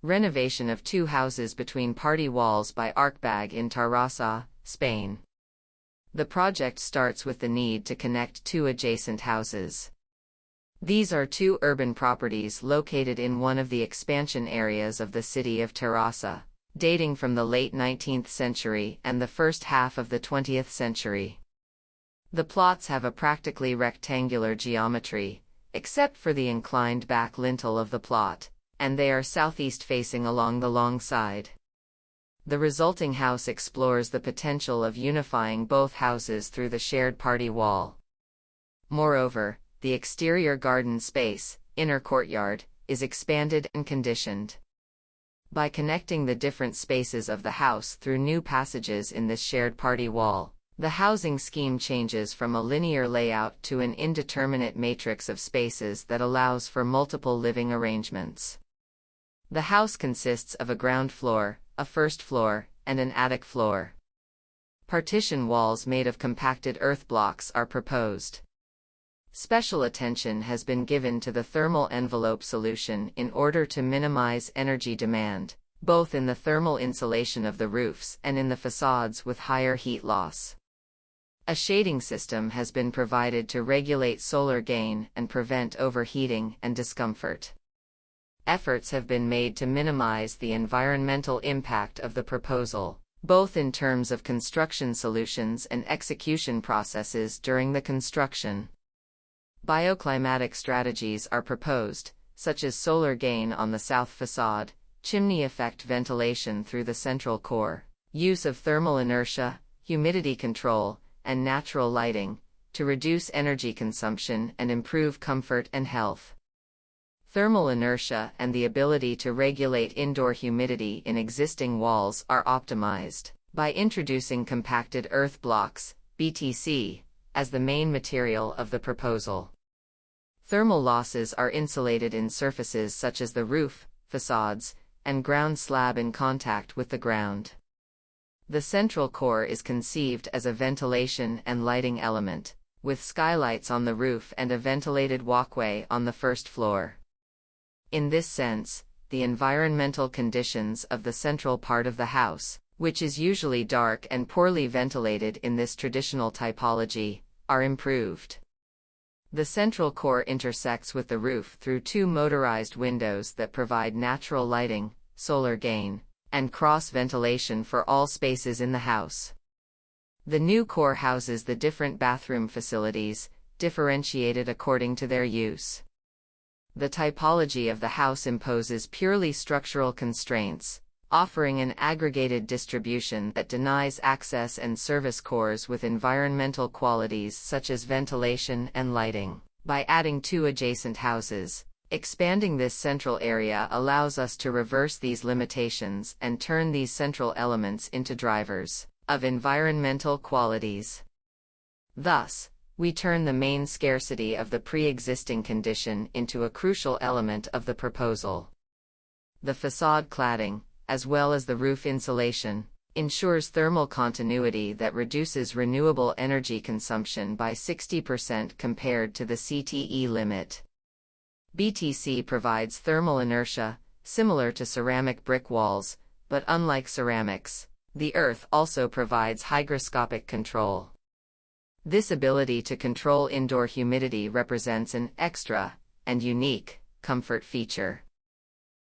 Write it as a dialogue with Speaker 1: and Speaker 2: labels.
Speaker 1: Renovation of 2 houses between party walls by arqbag in Terrassa, Spain. The project starts with the need to connect 2 adjacent houses. These are 2 urban properties located in one of the expansion areas of the city of Terrassa, dating from the late 19th century and the first half of the 20th century. The plots have a practically rectangular geometry, except for the inclined back lintel of the plot, and they are southeast facing along the long side. The resulting house explores the potential of unifying both houses through the shared party wall. Moreover, the exterior garden space, inner courtyard, is expanded and conditioned. By connecting the different spaces of the house through new passages in this shared party wall, the housing scheme changes from a linear layout to an indeterminate matrix of spaces that allows for multiple living arrangements. The house consists of a ground floor, a first floor, and an attic floor. Partition walls made of compacted earth blocks are proposed. Special attention has been given to the thermal envelope solution in order to minimize energy demand, both in the thermal insulation of the roofs and in the facades with higher heat loss. A shading system has been provided to regulate solar gain and prevent overheating and discomfort. Efforts have been made to minimize the environmental impact of the proposal, both in terms of construction solutions and execution processes during the construction. Bioclimatic strategies are proposed, such as solar gain on the south facade, chimney effect ventilation through the central core, use of thermal inertia, humidity control, and natural lighting, to reduce energy consumption and improve comfort and health. Thermal inertia and the ability to regulate indoor humidity in existing walls are optimized by introducing compacted earth blocks, BTC, as the main material of the proposal. Thermal losses are insulated in surfaces such as the roof, facades, and ground slab in contact with the ground. The central core is conceived as a ventilation and lighting element, with skylights on the roof and a ventilated walkway on the first floor. In this sense, the environmental conditions of the central part of the house, which is usually dark and poorly ventilated in this traditional typology, are improved. The central core intersects with the roof through 2 motorized windows that provide natural lighting, solar gain, and cross-ventilation for all spaces in the house. The new core houses the different bathroom facilities, differentiated according to their use. The typology of the house imposes purely structural constraints, offering an aggregated distribution that denies access and service cores with environmental qualities such as ventilation and lighting. By adding 2 adjacent houses, expanding this central area allows us to reverse these limitations and turn these central elements into drivers of environmental qualities. Thus, we turn the main scarcity of the pre-existing condition into a crucial element of the proposal. The facade cladding, as well as the roof insulation, ensures thermal continuity that reduces renewable energy consumption by 60% compared to the CTE limit. BTC provides thermal inertia, similar to ceramic brick walls, but unlike ceramics, the earth also provides hygroscopic control. This ability to control indoor humidity represents an extra, and unique, comfort feature.